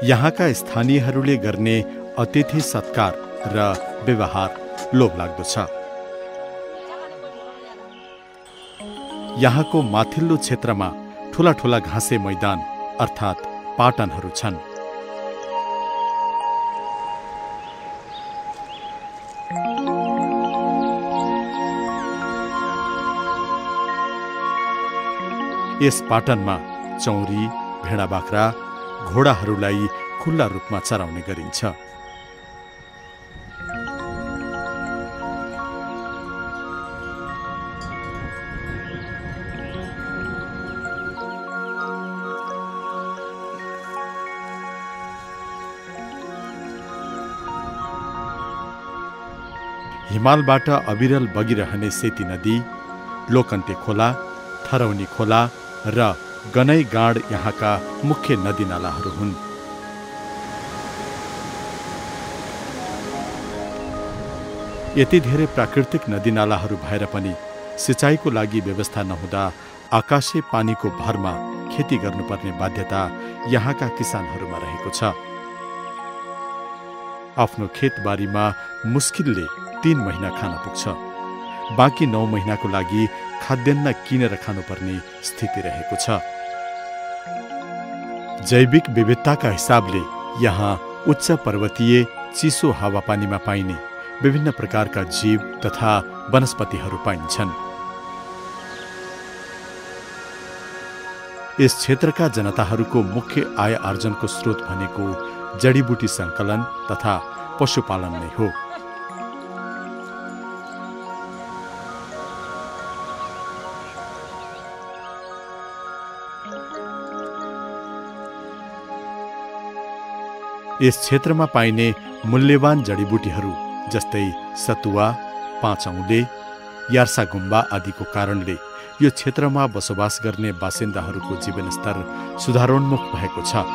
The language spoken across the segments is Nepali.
यहाँका स्थानीयहरूले गर्ने अतिथि सत्कार र व्यवहार लोभलाग्दो छ। यहाँको माथिल्लो क्षेत्रमा ठूला ठूला घाँसे मैदान अर्थात् पाटनहरू छन्। यस पाटनमा चौरी, भेडा बाख्रा, घोडाहरूलाई खुल्ला रूपमा चराउने गरिन्छ। हिमालबाट अविरल बगिरहने सेती नदी, लोकन्ते खोला, थरौनी खोला र गनै गाँड यहाँका मुख्य नदीनालाहरू हुन्। यति धेरै प्राकृतिक नदीनालाहरू भएर पनि सिँचाइको लागि व्यवस्था नहुँदा आकाशे पानीको भरमा खेती गर्नुपर्ने बाध्यता यहाँका किसानहरूमा रहेको छ। आफ्नो खेतबारीमा मुस्किलले 3 महिना खान पुग्छ। बाँकी 9 महिनाको लागि खाद्यान्न किनेर खानुपर्ने स्थिति रहेको छ। जैविक विविधताका हिसाबले यहाँ उच्च पर्वतीय चिसो हावापानीमा पाइने विभिन्न प्रकारका जीव तथा वनस्पतिहरू पाइन्छन्। यस क्षेत्रका जनताहरूको मुख्य आय आर्जनको स्रोत भनेको जडीबुटी सङ्कलन तथा पशुपालन नै हो। यस क्षेत्रमा पाइने मूल्यवान जडीबुटीहरू जस्तै सतुवा, 5 औँले, यार्सागुम्बा आदिको कारणले यो क्षेत्रमा बसोबास गर्ने बासिन्दाहरूको जीवनस्तर सुधारोन्मुख भएको छ।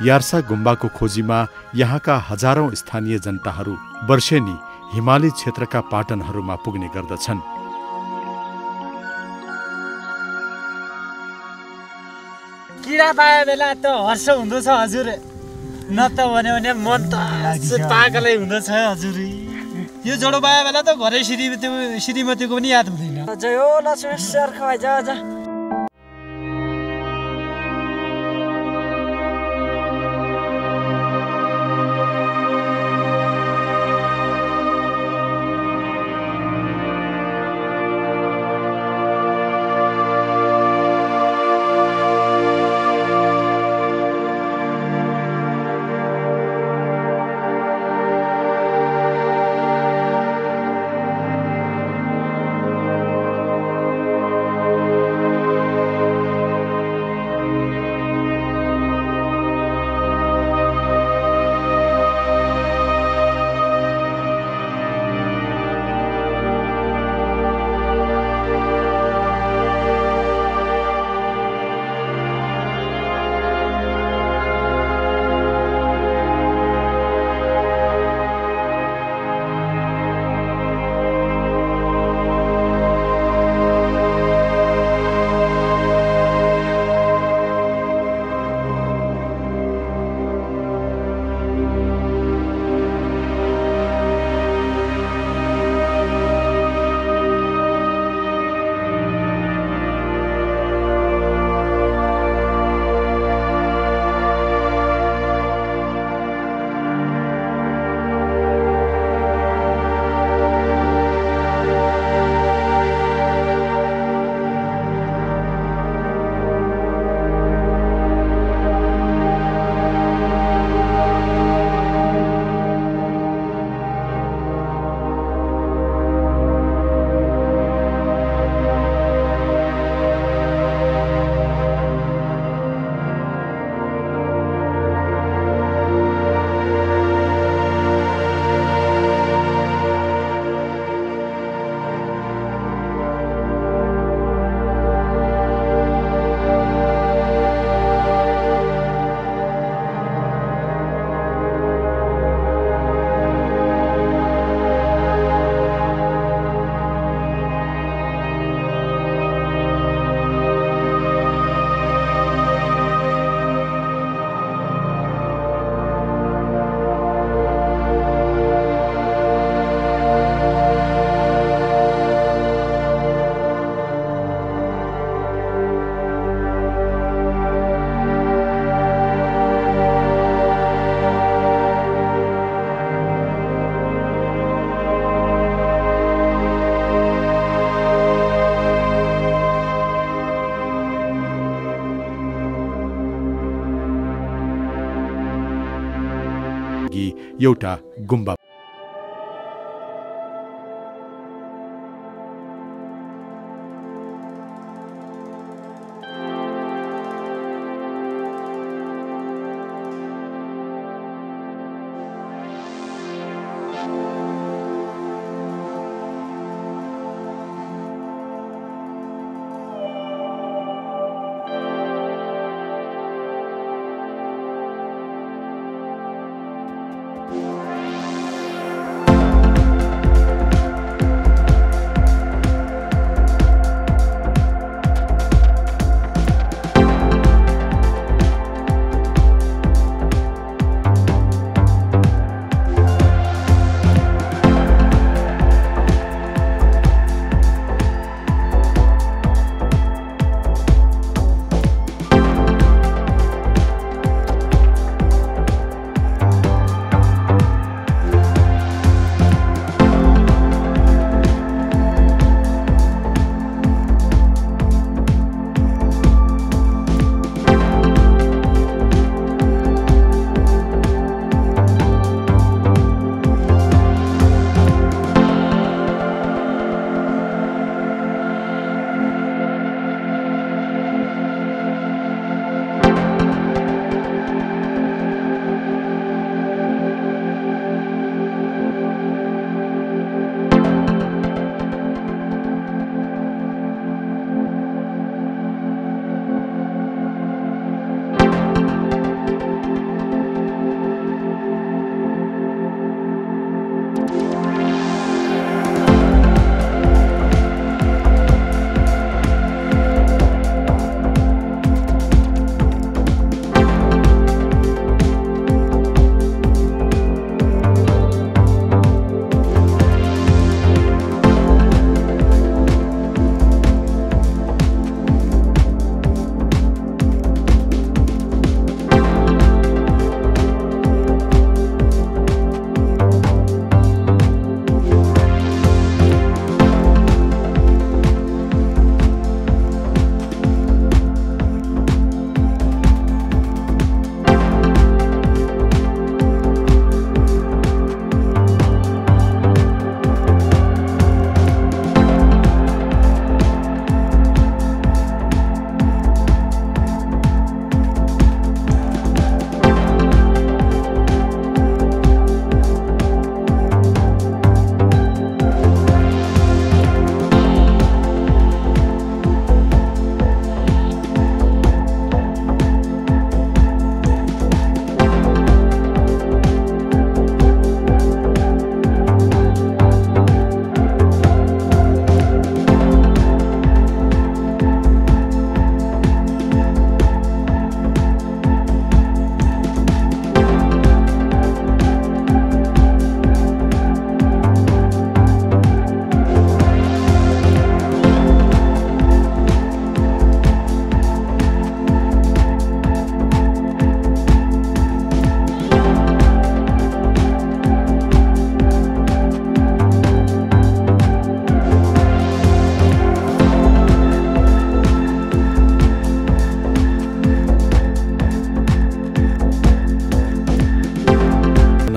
यार्सा गुम्बाको खोजीमा यहाँका हजारौं स्थानीय जनताहरू वर्षेनी हिमाली क्षेत्रका पाटनहरूमा पुग्ने गर्दछन्। किरा पाए बेला त हर्ष हुँदछ हजुर, न त भने मन त पागलै हुँदछ हजुर। यो जोडो पाए बेला त घरै श्रीमतीको पनि याद हुँदैन। जय हो लक्ष्मेश्वर खै जा जा। एउटा गुम्बा।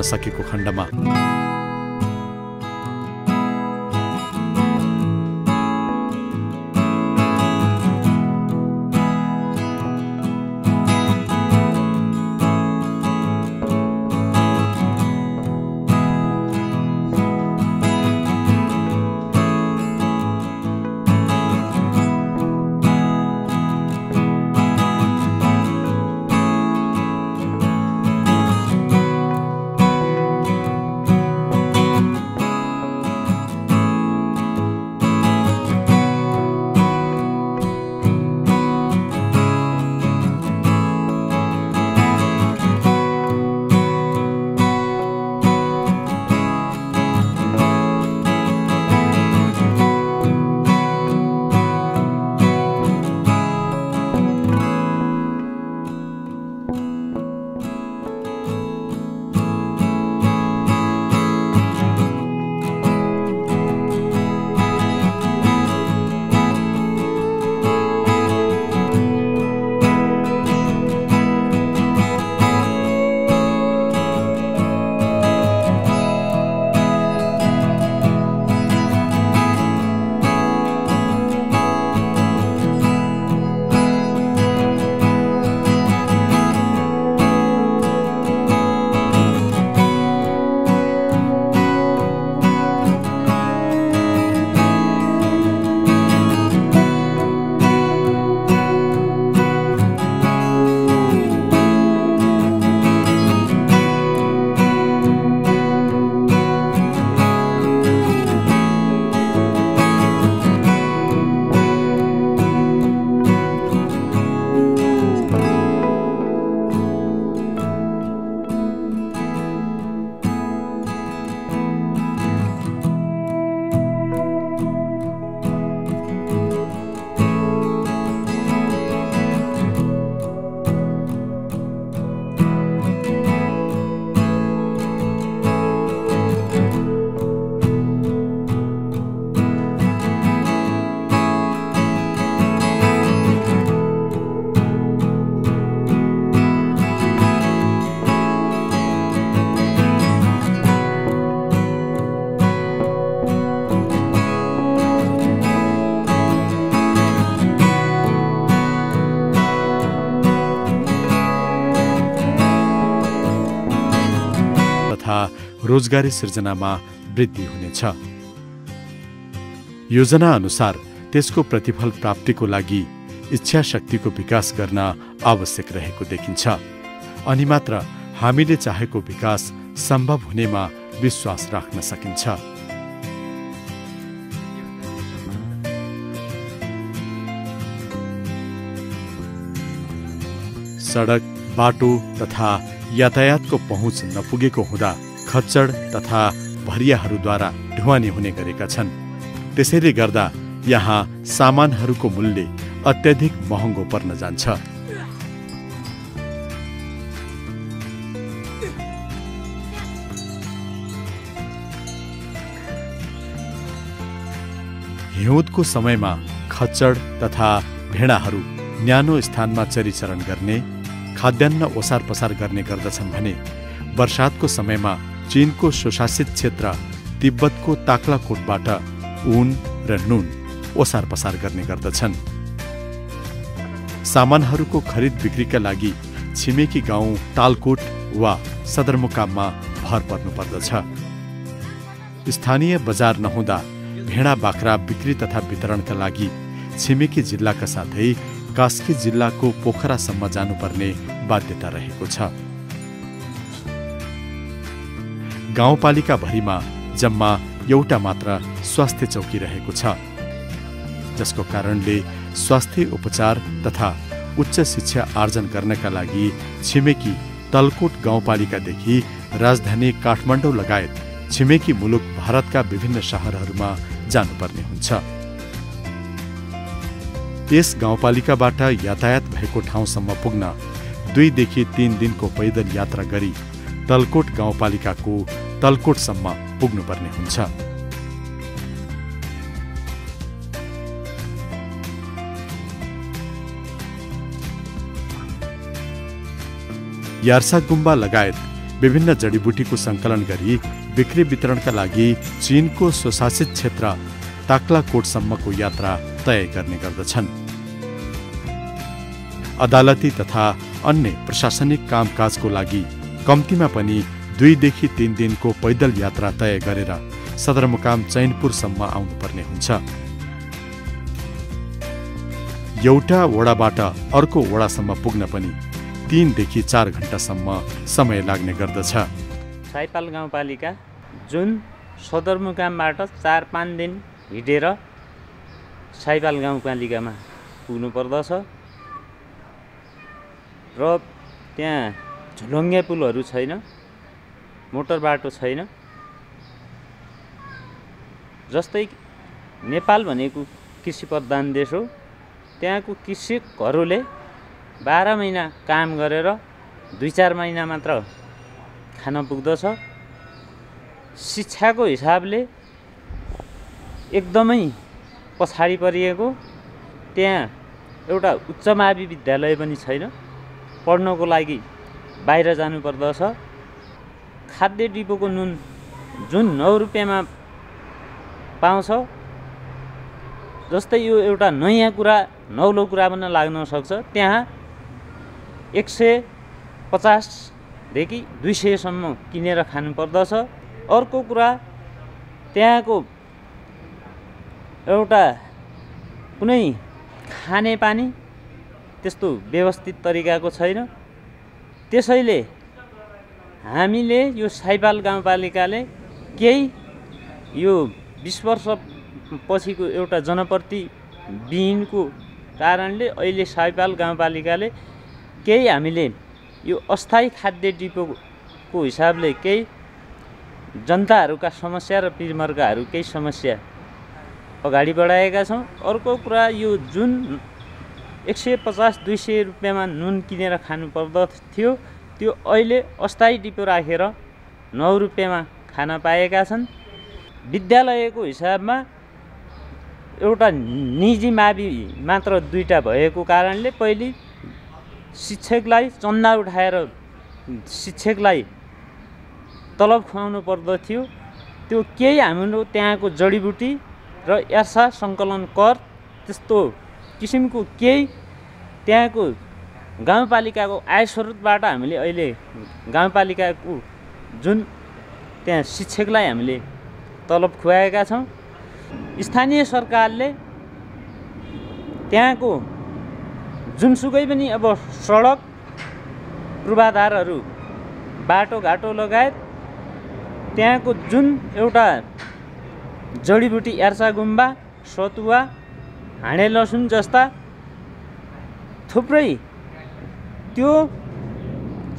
सकेको खण्डमा रोजगारी सिर्जनामा वृद्धि हुनेछ। योजना अनुसार त्यसको प्रतिफल प्राप्तिको लागि इच्छा शक्तिको विकास गर्न आवश्यक रहेको देखिन्छ। अनि मात्र हामीले चाहेको विकास सम्भव हुनेमा विश्वास राख्न सकिन्छ। सडक, बाटो तथा यातायातको पहुँच नपुगेको हुँदा खच्चड तथा भरियाहरूद्वारा ढुवानी हुने गरेका छन्। त्यसैले गर्दा यहाँ सामानहरूको मूल्य अत्यधिक महँगो पर्न जान्छ। हिउँदको समयमा खच्चड तथा भेडाहरू न्यानो स्थानमा चरिचरण गर्ने, खाद्यान्न ओसार पसार गर्ने गर्दछन् भने वर्षातको समयमा चीनको स्वशासित क्षेत्र तिब्बतको ताक्लाकोटबाट ऊन र नुन ओसार पसार गर्ने गर्दछन्। सामानहरूको खरिद बिक्रीका लागि छिमेकी गाउँ तालकोट वा सदरमुकाममा भर पर्नुपर्दछ। स्थानीय बजार नहुँदा भेडा बाख्रा बिक्री तथा वितरणका लागि छिमेकी जिल्लाका साथै कास्की जिल्लाको पोखरासम्म जानुपर्ने बाध्यता रहेको छ। गाउँपालिका भरिमा जम्मा एउटा मात्र स्वास्थ्य चौकी रहेको छ, जसको कारणले स्वास्थ्य उपचार तथा उच्च शिक्षा आर्जन गर्नका लागि छिमेकी तलकोट गाउँपालिकादेखि राजधानी काठमाडौँ लगायत छिमेकी मुलुक भारतका विभिन्न शहरहरूमा जानुपर्ने हुन्छ। यस गाउँपालिकाबाट यातायात भएको ठाउँसम्म पुग्न 2 देखि 3 दिनको पैदल यात्रा गरी तलकोट गाउँपालिकाको तलकोटसम्म पुग्नुपर्ने हुन्छ। यार्सा गुम्बा लगायत विभिन्न जडीबुटीको सङ्कलन गरी बिक्री वितरणका लागि चीनको स्वशासित क्षेत्र ताक्लाकोटसम्मको यात्रा तय गर्ने गर्दछन्। अदालती तथा अन्य प्रशासनिक कामकाजको लागि कम्तीमा पनि 2 देखि 3 दिनको पैदल यात्रा तय गरेर सदरमुकाम चैनपुरसम्म आउनुपर्ने हुन्छ। एउटा वडाबाट अर्को वडासम्म पुग्न पनि 3 देखि 4 घण्टासम्म समय लाग्ने गर्दछ। साइपाल गाउँपालिका जुन सदरमुकामबाट 4-5 दिन हिँडेर साइपाल गाउँपालिकामा पुग्नु पर्दछ र त्यहाँ झुलुङ्गे पुलहरू छैन, मोटर बाटो छैन। जस्तै नेपाल भनेको कृषि प्रधान देश हो, त्यहाँको कृषकहरूले 12 महिना काम गरेर 2-4 महिना मात्र खान पुग्दछ। शिक्षाको हिसाबले एकदमै पछाडि परिएको, त्यहाँ एउटा उच्च मावि विद्यालय पनि छैन, पढ्नको लागि बाहिर जानुपर्दछ। खाद्य डिपोको नुन जुन 9 रुपियाँमा पाउँछ, जस्तै यो एउटा नयाँ कुरा नौलो कुरा पनि लाग्न सक्छ, त्यहाँ 150 देखि 200 सम्म किनेर खानुपर्दछ। अर्को कुरा, त्यहाँको एउटा कुनै खाने पानी त्यस्तो व्यवस्थित तरिकाको छैन। त्यसैले हामीले यो साइपाल गाउँपालिकाले केही यो 20 वर्ष पछिको एउटा जनप्रतिनिधिको कारणले अहिले साइपाल गाउँपालिकाले केही हामीले यो अस्थायी खाद्य डिपोको हिसाबले केही जनताहरूका समस्या र पीरमर्काहरू केही समस्या अगाडि बढाएका छौँ। अर्को कुरा, यो जुन 150-200 रुपियाँमा नुन किनेर खानु पर्दथ्यो, त्यो अहिले अस्थायी डिपो राखेर 9 रुपियाँमा खान पाएका छन्। विद्यालयको हिसाबमा एउटा निजी मावि मात्र 2टा भएको कारणले पहिले शिक्षकलाई चन्दा उठाएर शिक्षकलाई तलब खुवाउनु पर्दथ्यो। त्यो केही हाम्रो त्यहाँको जडीबुटी र यार्सा सङ्कलन कर त्यस्तो किसिमको केही त्यहाँको गाउँपालिकाको आय स्रोतबाट हामीले अहिले गाउँपालिकाको जुन त्यहाँ शिक्षकलाई हामीले तलब खुवाएका छौँ। स्थानीय सरकारले त्यहाँको जुनसुकै पनि अब सडक पूर्वाधारहरू बाटोघाटो लगायत त्यहाँको जुन एउटा जडीबुटी यार्सा गुम्बा, सतुवा, हाँडे लसुन जस्ता थुप्रै त्यो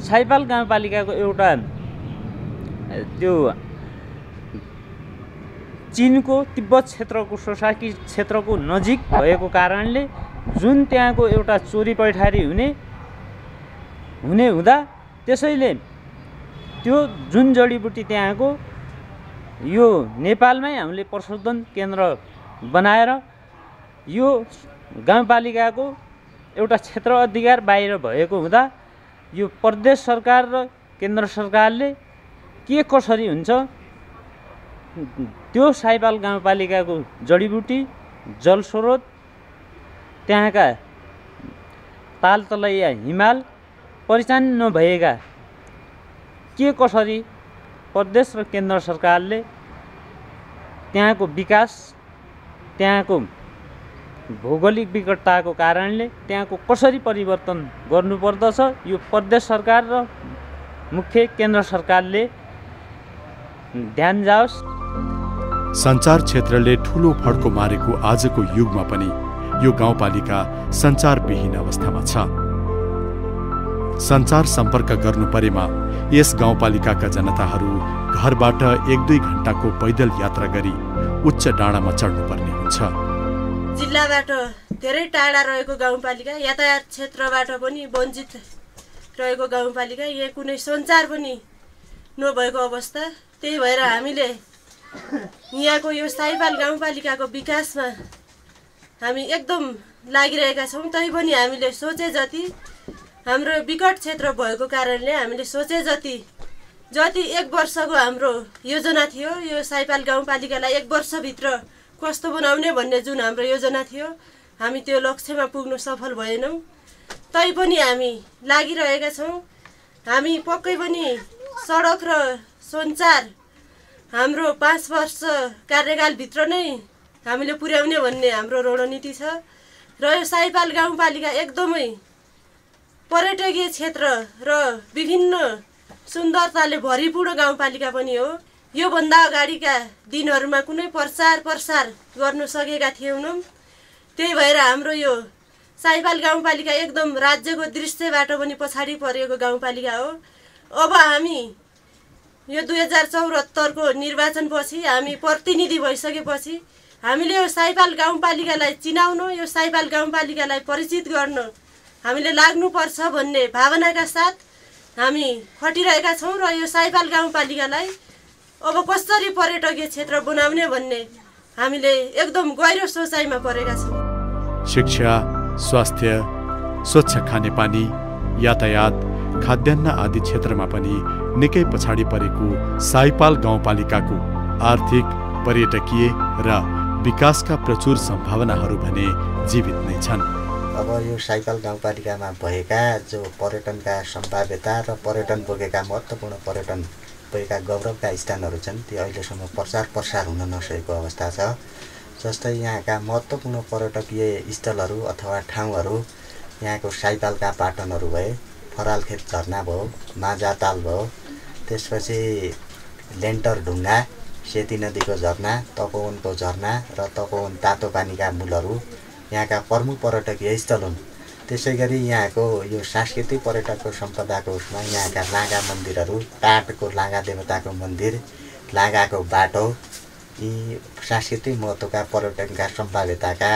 साइपाल गाउँपालिकाको एउटा त्यो चीनको तिब्बत क्षेत्रको सोसाइटी क्षेत्रको नजिक भएको कारणले जुन त्यहाँको एउटा चोरी पैठारी हुने हुँदा त्यसैले त्यो जुन जडीबुटी त्यहाँको यो नेपालमै हामीले प्रशोधन केन्द्र बनाएर यो गाउँपालिकाको एउटा क्षेत्र अधिकार बाहिर भएको हुँदा यो प्रदेश सरकार र केन्द्र सरकारले के कसरी हुन्छ त्यो साइपाल गाउँपालिकाको जडीबुटी जलस्रोत त्यहाँका तालतलैया हिमाल परिचालन नभएका के कसरी प्रदेश र केन्द्र सरकारले त्यहाँको विकास त्यहाँको भौगोलिक विकटताको कारणले त्यहाँको कसरी परिवर्तन गर्नुपर्दछ यो प्रदेश सरकार र मुख्य केन्द्र सरकारले ध्यान जाओस्। सञ्चार क्षेत्रले ठूलो फड्को मारेको आजको युगमा पनि यो गाउँपालिका सञ्चारविहीन अवस्थामा छ। सञ्चार सम्पर्क गर्नु परेमा यस गाउँपालिकाका जनताहरू घरबाट 1-2 घण्टाको पैदल यात्रा गरी उच्च डाँडामा चढ्नुपर्ने हुन्छ। जिल्लाबाट धेरै टाढा रहेको गाउँपालिका, यातायात क्षेत्रबाट पनि वञ्चित रहेको गाउँपालिका, यहाँ कुनै सञ्चार पनि नभएको अवस्था। त्यही भएर हामीले यहाँको यो साइपाल गाउँपालिकाको विकासमा हामी एकदम लागिरहेका छौँ। तैपनि हामीले सोचे जति हाम्रो विकट क्षेत्र भएको कारणले हामीले सोचे जति 1 वर्षको हाम्रो योजना थियो, यो साइपाल गाउँपालिकालाई 1 वर्षभित्र कस्तो बनाउने भन्ने जुन हाम्रो योजना थियो, हामी त्यो लक्ष्यमा पुग्नु सफल भएनौँ। तैपनि हामी लागिरहेका छौँ। हामी पक्कै पनि सडक र सञ्चार हाम्रो 5 वर्ष कार्यकालभित्र नै हामीले पुर्याउने भन्ने हाम्रो रणनीति छ। र यो साइपाल गाउँपालिका एकदमै पर्यटकीय क्षेत्र र विभिन्न सुन्दरताले भरिपूर्ण गाउँपालिका पनि हो। योभन्दा अगाडिका दिनहरूमा कुनै प्रचार गर्न सकेका थिएनौँ। त्यही भएर हाम्रो यो साइपाल गाउँपालिका एकदम राज्यको दृश्यबाट पनि पछाडि परेको गाउँपालिका हो। अब हामी यो 2074 को निर्वाचनपछि हामी प्रतिनिधि भइसकेपछि हामीले यो साइपाल गाउँपालिकालाई चिनाउन, यो साइपाल गाउँपालिकालाई परिचित गर्न हामीले लाग्नुपर्छ भन्ने भावनाका साथ हामी खटिरहेका छौँ। र यो साइपाल गाउँपालिकालाई अब कसरी पर्यटकीय क्षेत्र बनाउने भन्ने हामीले एकदम गहिरो सोचाइमा परेका छौँ। शिक्षा, स्वास्थ्य, स्वच्छ खानेपानी, यातायात, खाद्यान्न आदि क्षेत्रमा पनि निकै पछाडि परेको साइपाल गाउँपालिकाको आर्थिक, पर्यटकीय र विकासका प्रचुर सम्भावनाहरू भने जीवित नै छन्। अब यो साइपाल गाउँपालिकामा भएका जो पर्यटनका सम्भाव्यता र पर्यटन बोकेका महत्त्वपूर्ण पर्यटन भएका गौरवका स्थानहरू छन् ती अहिलेसम्म प्रसार हुन नसकेको अवस्था छ। जस्तै यहाँका महत्त्वपूर्ण पर्यटकीय स्थलहरू अथवा ठाउँहरू यहाँको साइपालका पाटनहरू भए, फरालखेत झरना भयो, माझाताल भयो, त्यसपछि लेन्टर ढुङ्गा, सेती नदीको झरना, तपोवनको झरना र तपोवन तातो पानीका मूलहरू यहाँका प्रमुख पर्यटकीय स्थल हुन्। त्यसै गरी यहाँको यो सांस्कृतिक पर्यटकको सम्पदाको उसमा यहाँका लागा मन्दिरहरू, टाटको लागा देवताको मन्दिर, लागाको बाटो, यी सांस्कृतिक महत्त्वका पर्यटनका सम्भाव्यताका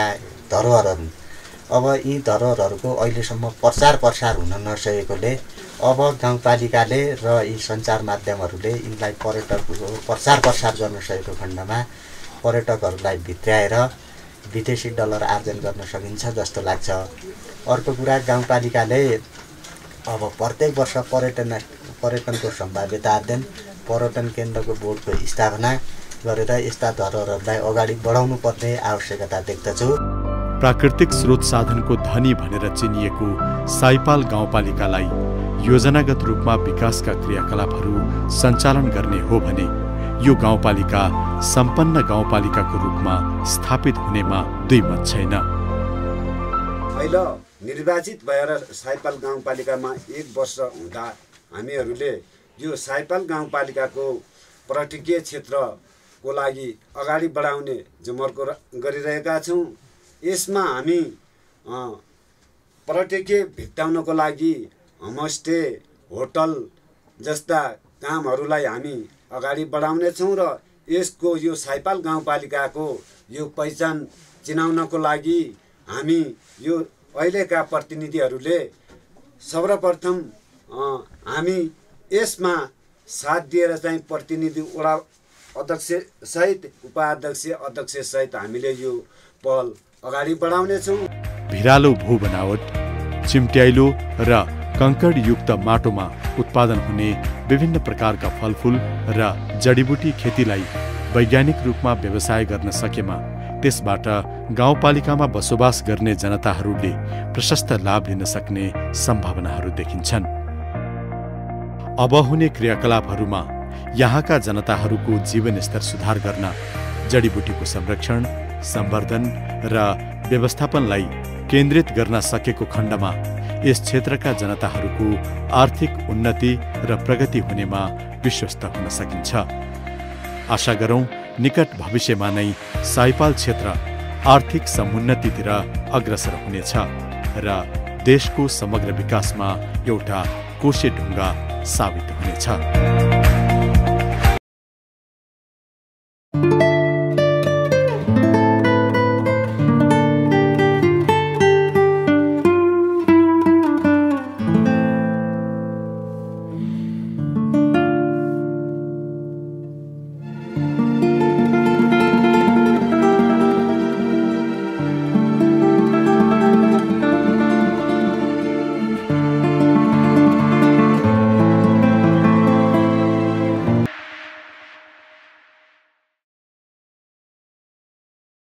धरोहरहरू हुन्। अब यी धरोहरहरूको अहिलेसम्म प्रचार हुन नसकेकोले अब गाउँपालिकाले र यी सञ्चार माध्यमहरूले यिनलाई पर्यटकको प्रचार गर्न सकेको खण्डमा पर्यटकहरूलाई भित्र्याएर विदेशी डलर आर्जन गर्न सकिन्छ जस्तो लाग्छ। अर्को कुरा, गाउँपालिकाले अब प्रत्येक वर्ष पर्यटनको सम्भाव्यता अध्ययन, पर्यटन केन्द्रको बोर्डको स्थापना गरेर यस्ता धरोहरहरूलाई अगाडि बढाउनु पर्ने आवश्यकता देख्दछु। प्राकृतिक स्रोत साधनको धनी भनेर चिनिएको साइपाल गाउँपालिकालाई योजनागत रूपमा विकासका क्रियाकलापहरू सञ्चालन गर्ने हो भने यो गाउँपालिका सम्पन्न गाउँपालिकाको रूपमा स्थापित हुनेमा दुई मत छैन। अहिले निर्वाचित भएर साइपाल गाउँपालिकामा 1 वर्ष हुँदा हामीहरूले यो साइपाल गाउँपालिकाको पर्यटकीय क्षेत्रको लागि अगाडि बढाउने जमर्को गरिरहेका छौँ। यसमा हामी पर्यटकीय भित्ताउनको लागि होमस्टे, होटल जस्ता कामहरूलाई हामी अगाडि बढाउनेछौँ र यसको यो साइपाल गाउँपालिकाको यो पहिचान चिनाउनको लागि हामी यो अहिलेका प्रतिनिधिहरूले सर्वप्रथम हामी यसमा साथ दिएर चाहिँ प्रतिनिधि वडा अध्यक्षसहित उपाध्यक्ष अध्यक्षसहित हामीले यो पहल अगाडि बढाउनेछौँ। भिरालो भू बनावट, चिम्ट्याइलो र कङ्कडयुक्त माटोमा उत्पादन हुने विभिन्न प्रकारका फलफुल र जडीबुटी खेतीलाई वैज्ञानिक रूपमा व्यवसाय गर्न सकेमा त्यसबाट गाउँपालिकामा बसोबास गर्ने जनताहरूले प्रशस्त लाभ लिन सक्ने सम्भावनाहरू देखिन्छन्। अब हुने क्रियाकलापहरूमा यहाँका जनताहरूको जीवनस्तर सुधार गर्न जडीबुटीको संरक्षण, सम्वर्धन र व्यवस्थापनलाई केन्द्रित गर्न सकेको खण्डमा यस क्षेत्रका जनताहरूको आर्थिक उन्नति र प्रगति हुनेमा विश्वस्त हुन सकिन्छ। आशा गरौँ निकट भविष्यमा नै साइपाल क्षेत्र आर्थिक समुन्नतितिर अग्रसर हुनेछ र देशको समग्र विकासमा एउटा कोसे ढुङ्गा साबित हुनेछ।